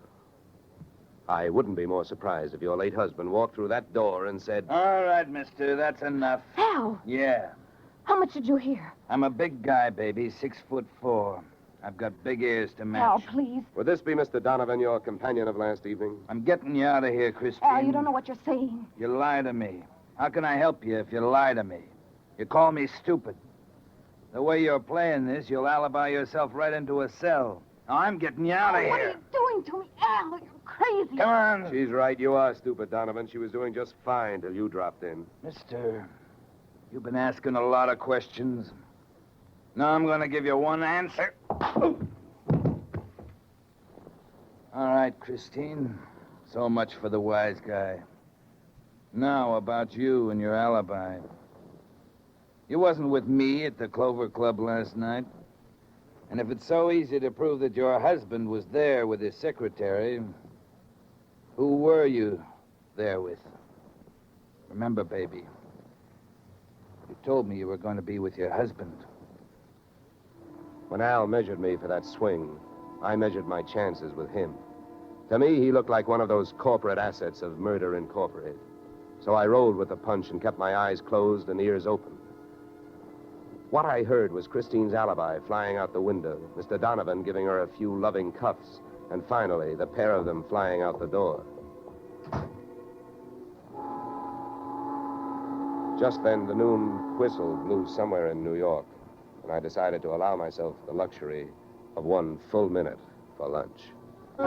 I wouldn't be more surprised if your late husband walked through that door and said... All right, mister, that's enough. Al! Yeah. How much did you hear? I'm a big guy, baby, 6'4". I've got big ears to match. Al, please. Would this be Mr. Donovan, your companion of last evening? I'm getting you out of here, Christine. Al, you don't know what you're saying. You lie to me. How can I help you if you lie to me? You call me stupid. The way you're playing this, you'll alibi yourself right into a cell. Now, I'm getting you out of here. What are you doing to me, Al? You're crazy. Come on. She's right. You are stupid, Donovan. She was doing just fine till you dropped in. Mister, you've been asking a lot of questions. Now I'm going to give you one answer. All right, Christine. So much for the wise guy. Now, about you and your alibi. You wasn't with me at the Clover Club last night. And if it's so easy to prove that your husband was there with his secretary, who were you there with? Remember, baby, you told me you were going to be with your husband. When Al measured me for that swing, I measured my chances with him. To me, he looked like one of those corporate assets of Murder Incorporated. So I rolled with the punch and kept my eyes closed and ears open. What I heard was Christine's alibi flying out the window, Mr. Donovan giving her a few loving cuffs, and finally, the pair of them flying out the door. Just then, the noon whistle blew somewhere in New York, and I decided to allow myself the luxury of 1 full minute for lunch. In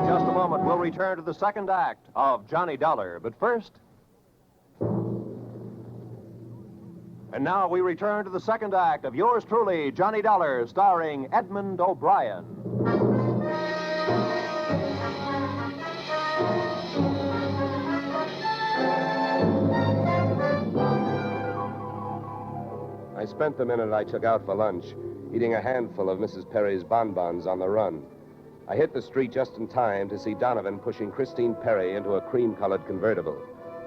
just a moment, we'll return to the second act of Johnny Dollar. But first... And now we return to the second act of yours truly, Johnny Dollar, starring Edmund O'Brien. I spent the minute I took out for lunch eating a handful of Mrs. Perry's bonbons on the run. I hit the street just in time to see Donovan pushing Christine Perry into a cream-colored convertible.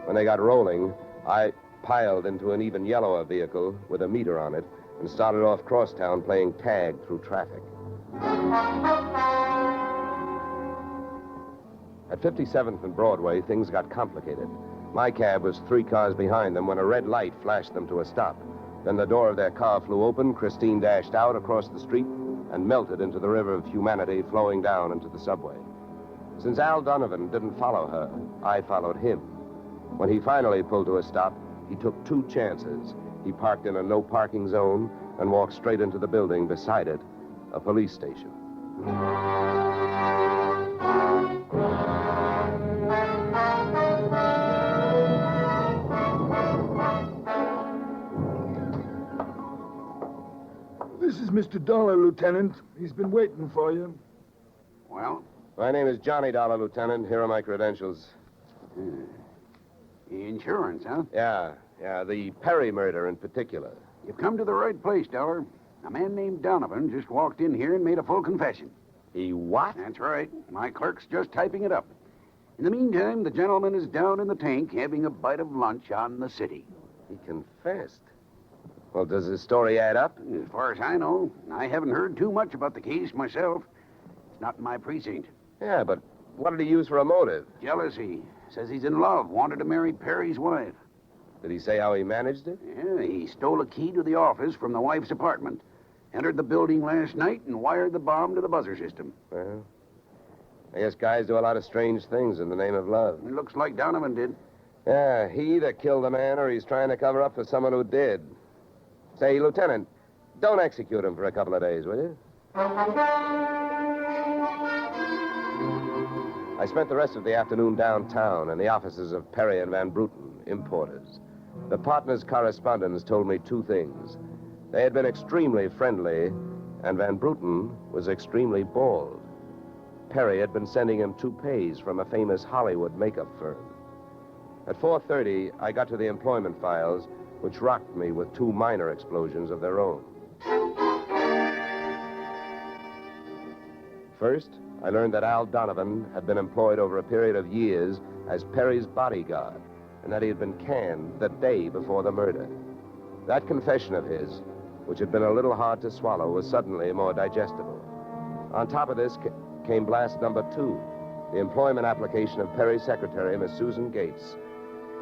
When they got rolling, I piled into an even yellower vehicle with a meter on it and started off crosstown playing tag through traffic. At 57th and Broadway, things got complicated. My cab was 3 cars behind them when a red light flashed them to a stop. Then the door of their car flew open, Christine dashed out across the street and melted into the river of humanity flowing down into the subway. Since Al Donovan didn't follow her, I followed him. When he finally pulled to a stop, he took 2 chances. He parked in a no-parking zone and walked straight into the building beside it, a police station. This is Mr. Dollar, Lieutenant. He's been waiting for you. Well? My name is Johnny Dollar, Lieutenant. Here are my credentials. Insurance, huh? Yeah, the Perry murder in particular. You've come to the right place, Dollar. A man named Donovan just walked in here and made a full confession. He what? That's right. My clerk's just typing it up. In the meantime, the gentleman is down in the tank having a bite of lunch on the city. He confessed. Well, does his story add up? As far as I know, I haven't heard too much about the case myself. It's not in my precinct. Yeah, but what did he use for a motive? Jealousy. Says he's in love, wanted to marry Perry's wife. Did he say how he managed it? Yeah, he stole a key to the office from the wife's apartment, entered the building last night, and wired the bomb to the buzzer system. Well, I guess guys do a lot of strange things in the name of love. It looks like Donovan did. Yeah, he either killed the man or he's trying to cover up for someone who did. Say, Lieutenant, don't execute him for a couple of days, will you? I spent the rest of the afternoon downtown in the offices of Perry and Van Bruten, importers. The partners' correspondents told me 2 things. They had been extremely friendly, and Van Bruten was extremely bald. Perry had been sending him toupees from a famous Hollywood makeup firm. At 4:30, I got to the employment files, which rocked me with 2 minor explosions of their own. First, I learned that Al Donovan had been employed over a period of years as Perry's bodyguard, and that he had been canned the day before the murder. That confession of his, which had been a little hard to swallow, was suddenly more digestible. On top of this came blast number 2. The employment application of Perry's secretary, Miss Susan Gates,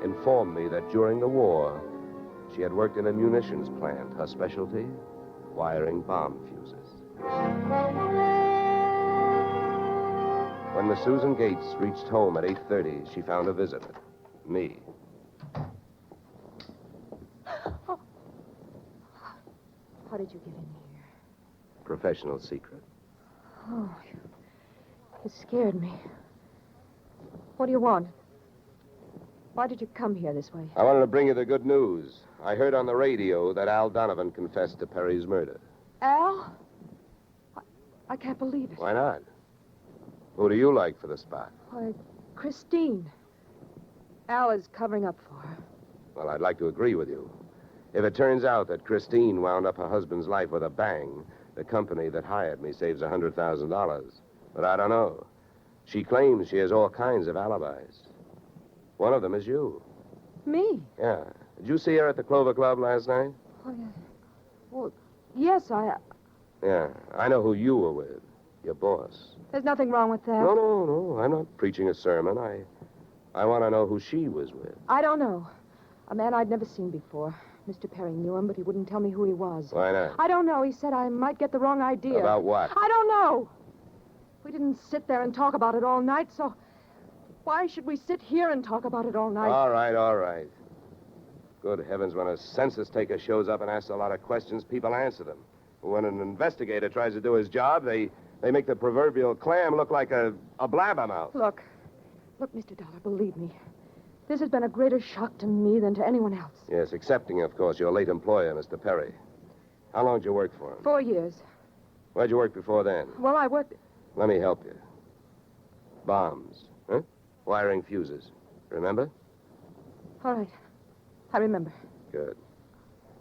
informed me that during the war, she had worked in a munitions plant, her specialty, wiring bomb fuses. When Miss Susan Gates reached home at 8:30, she found a visitor, me. Oh. How did you get in here? Professional secret. Oh, you scared me. What do you want? Why did you come here this way? I wanted to bring you the good news. I heard on the radio that Al Donovan confessed to Perry's murder. Al? I can't believe it. Why not? Who do you like for the spot? Why, Christine. Al is covering up for her. Well, I'd like to agree with you. If it turns out that Christine wound up her husband's life with a bang, the company that hired me saves $100,000. But I don't know. She claims she has all kinds of alibis. One of them is you. Me? Yeah. Did you see her at the Clover Club last night? Oh, yeah. Well, yes, Yeah, I know who you were with. Your boss. There's nothing wrong with that. No. I'm not preaching a sermon. I want to know who she was with. I don't know. A man I'd never seen before. Mr. Perry knew him, but he wouldn't tell me who he was. Why not? I don't know. He said I might get the wrong idea. About what? I don't know. We didn't sit there and talk about it all night, so why should we sit here and talk about it all night? All right. Good heavens, when a census taker shows up and asks a lot of questions, people answer them. When an investigator tries to do his job, they make the proverbial clam look like a blabbermouth. Look, Mr. Dollar, believe me. This has been a greater shock to me than to anyone else. Yes, excepting, of course, your late employer, Mr. Perry. How long did you work for him? 4 years. Where'd you work before then? Well, I worked... Let me help you. Bombs, huh? Wiring fuses. Remember? All right. I remember. Good.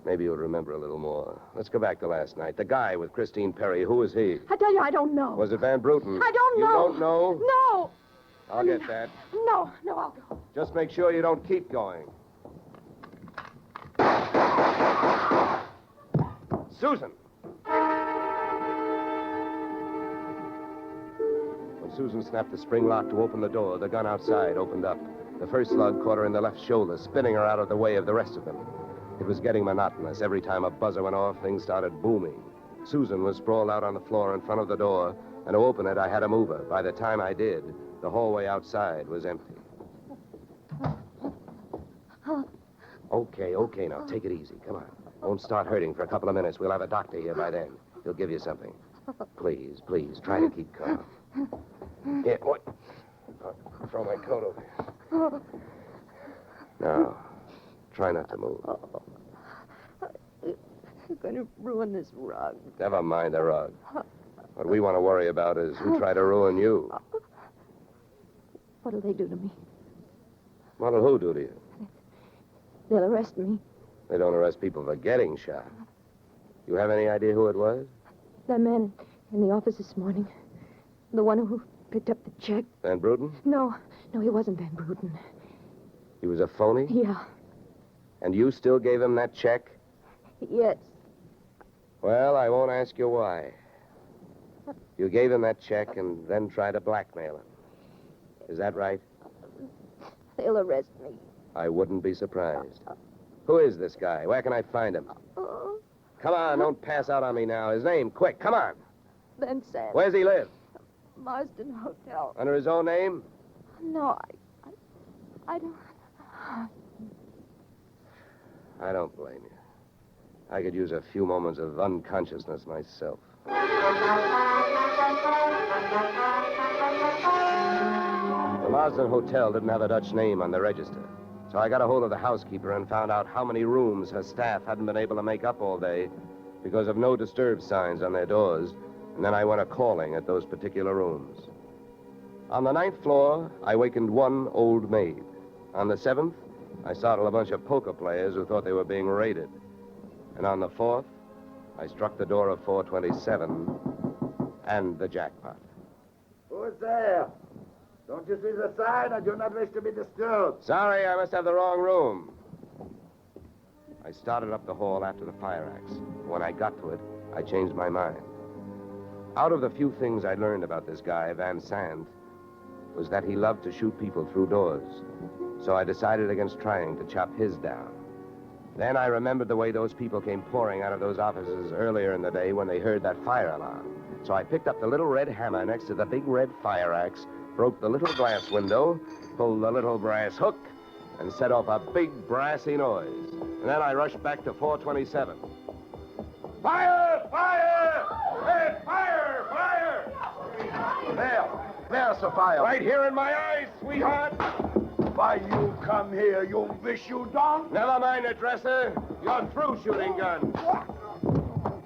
Maybe you'll remember a little more. Let's go back to last night. The guy with Christine Perry, who was he? I tell you, I don't know. Was it Van Bruten? I don't know. You don't know? No. I'll get that. No, I'll go. Just make sure you don't keep going. Susan! When Susan snapped the spring lock to open the door, the gun outside opened up. The first slug caught her in the left shoulder, spinning her out of the way of the rest of them. It was getting monotonous. Every time a buzzer went off, things started booming. Susan was sprawled out on the floor in front of the door, and to open it, I had to move her. By the time I did, the hallway outside was empty. Okay, now, take it easy. Come on. Won't start hurting for a couple of minutes. We'll have a doctor here by then. He'll give you something. Please, try to keep calm. Here, what? I'll throw my coat over here. Now, try not to move. You're going to ruin this rug. Never mind the rug. What we want to worry about is who tried to ruin you. What'll they do to me? What'll who do to you? They'll arrest me. They don't arrest people for getting shot. You have any idea who it was? That man in the office this morning. The one who picked up the check. Van Bruten? No, he wasn't Van Bruten. He was a phony? Yeah. And you still gave him that check? Yes. Well, I won't ask you why. You gave him that check and then tried to blackmail him. Is that right? They'll arrest me. I wouldn't be surprised. Who is this guy? Where can I find him? Come on, don't pass out on me now. His name, quick, come on. Then Sam. Where's he live? Marsden Hotel. Under his own name? No, I don't... I don't blame you. I could use a few moments of unconsciousness myself. The Marsden Hotel didn't have a Dutch name on the register, so I got a hold of the housekeeper and found out how many rooms her staff hadn't been able to make up all day because of no disturb signs on their doors, and then I went a-calling at those particular rooms. On the 9th floor, I wakened one old maid. On the 7th, I startled a bunch of poker players who thought they were being raided. And on the 4th, I struck the door of 427 and the jackpot. Who's there? Don't you see the sign? I do not wish to be disturbed. Sorry, I must have the wrong room. I started up the hall after the fire axe. When I got to it, I changed my mind. Out of the few things I learned about this guy, Van Sant, was that he loved to shoot people through doors. So I decided against trying to chop his down. Then I remembered the way those people came pouring out of those offices earlier in the day when they heard that fire alarm. So I picked up the little red hammer next to the big red fire axe, broke the little glass window, pulled the little brass hook, and set off a big brassy noise. And then I rushed back to 427. Fire! Fire! Hey, fire! Fire! There's a fire. Right here in my eyes, sweetheart. Why you come here? You wish you don't? Never mind the dresser. You're through shooting guns.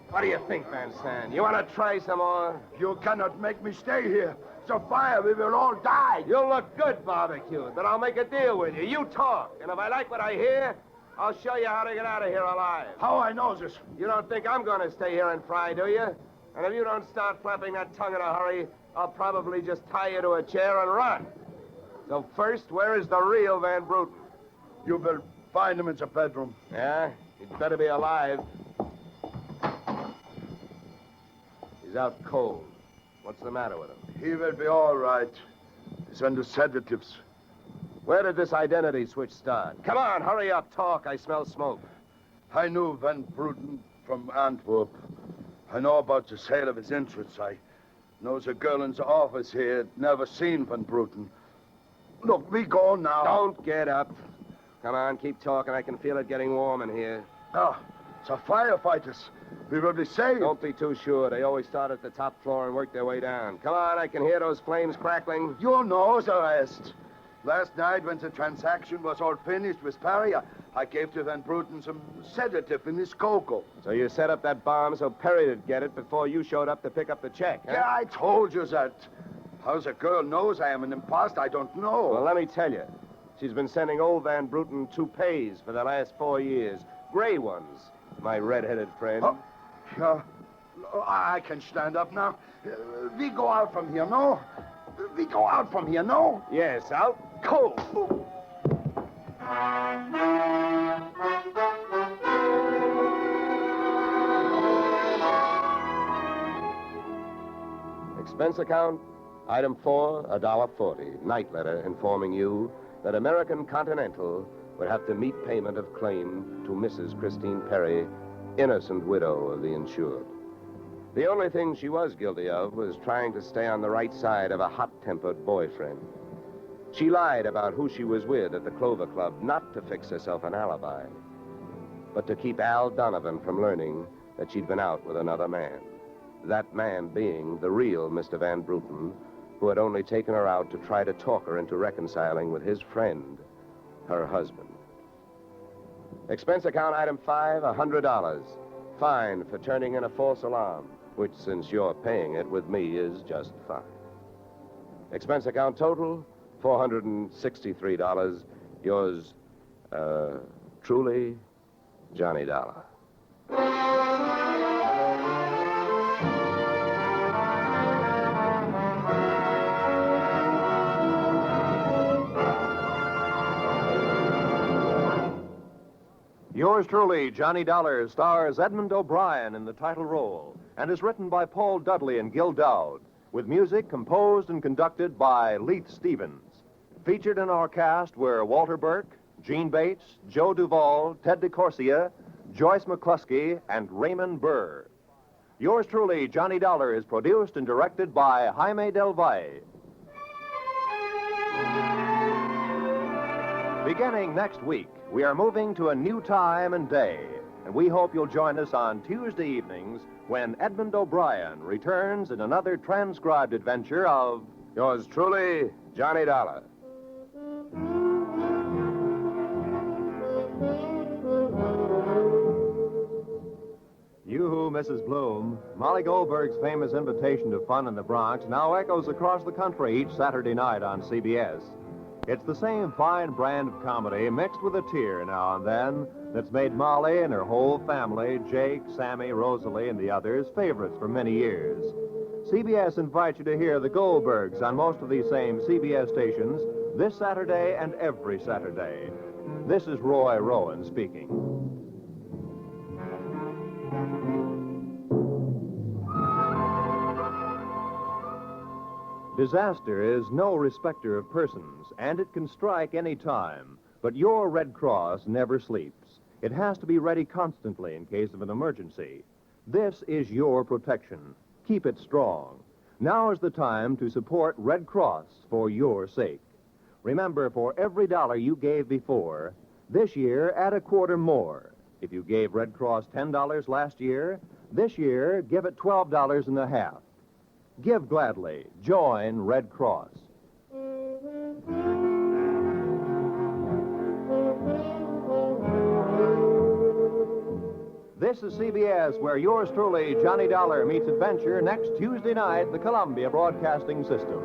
What do you think, Van Sant? You want to try some more? You cannot make me stay here. It's a fire. We will all die. You'll look good barbecued, but I'll make a deal with you. You talk, and if I like what I hear, I'll show you how to get out of here alive. How I know this? You don't think I'm going to stay here and fry, do you? And if you don't start flapping that tongue in a hurry, I'll probably just tie you to a chair and run. So first, where is the real Van Bruten? You will find him in the bedroom. Yeah? He'd better be alive. He's out cold. What's the matter with him? He will be all right. He's under sedatives. Where did this identity switch start? Come on, hurry up, talk. I smell smoke. I knew Van Bruten from Antwerp. I know about the sale of his interests. I know the girl in the office here had never seen Van Bruten. Look, we go now. Don't get up. Come on, keep talking. I can feel it getting warm in here. Ah, the firefighters. We will be safe. Don't be too sure. They always start at the top floor and work their way down. Come on, I can hear those flames crackling. You know the rest. Last night, when the transaction was all finished with Perry, I gave to Van Bruten some sedative in his cocoa. So you set up that bomb so Perry'd get it before you showed up to pick up the check, huh? Yeah, I told you that. How the girl knows I am an imposter, I don't know. Well, let me tell you. She's been sending old Van Bruten toupees for the last 4 years. Gray ones, my red-headed friend. I can stand up now. We go out from here, no? We go out from here, no? Yes, out cold. Expense account, item 4, $1.40. Night letter informing you that American Continental would have to meet payment of claim to Mrs. Christine Perry, innocent widow of the insured. The only thing she was guilty of was trying to stay on the right side of a hot-tempered boyfriend. She lied about who she was with at the Clover Club, not to fix herself an alibi, but to keep Al Donovan from learning that she'd been out with another man. That man being the real Mr. Van Bruten, who had only taken her out to try to talk her into reconciling with his friend, her husband. Expense account item 5, $100. Fine for turning in a false alarm, which, since you're paying it with me, is just fine. Expense account total, $463. Yours, truly, Johnny Dollar. Yours truly, Johnny Dollar, stars Edmund O'Brien in the title role and is written by Paul Dudley and Gil Dowd, with music composed and conducted by Leith Stevens. Featured in our cast were Walter Burke, Gene Bates, Joe Duvall, Ted DeCorsia, Joyce McCluskey, and Raymond Burr. Yours truly, Johnny Dollar, is produced and directed by Jaime Del Valle. Beginning next week, we are moving to a new time and day, and we hope you'll join us on Tuesday evenings when Edmund O'Brien returns in another transcribed adventure of Yours truly, Johnny Dollar. You, Mrs. Bloom, Molly Goldberg's famous invitation to fun in the Bronx now echoes across the country each Saturday night on CBS. It's the same fine brand of comedy mixed with a tear now and then that's made Molly and her whole family, Jake, Sammy, Rosalie, and the others, favorites for many years. CBS invites you to hear the Goldbergs on most of these same CBS stations this Saturday and every Saturday. This is Roy Rowan speaking. Disaster is no respecter of persons, and it can strike any time. But your Red Cross never sleeps. It has to be ready constantly in case of an emergency. This is your protection. Keep it strong. Now is the time to support Red Cross for your sake. Remember, for every dollar you gave before, this year add a quarter more. If you gave Red Cross $10 last year, this year give it $12.50. Give gladly. Join Red Cross. This is CBS, where yours truly, Johnny Dollar, meets adventure next Tuesday night, the Columbia Broadcasting System.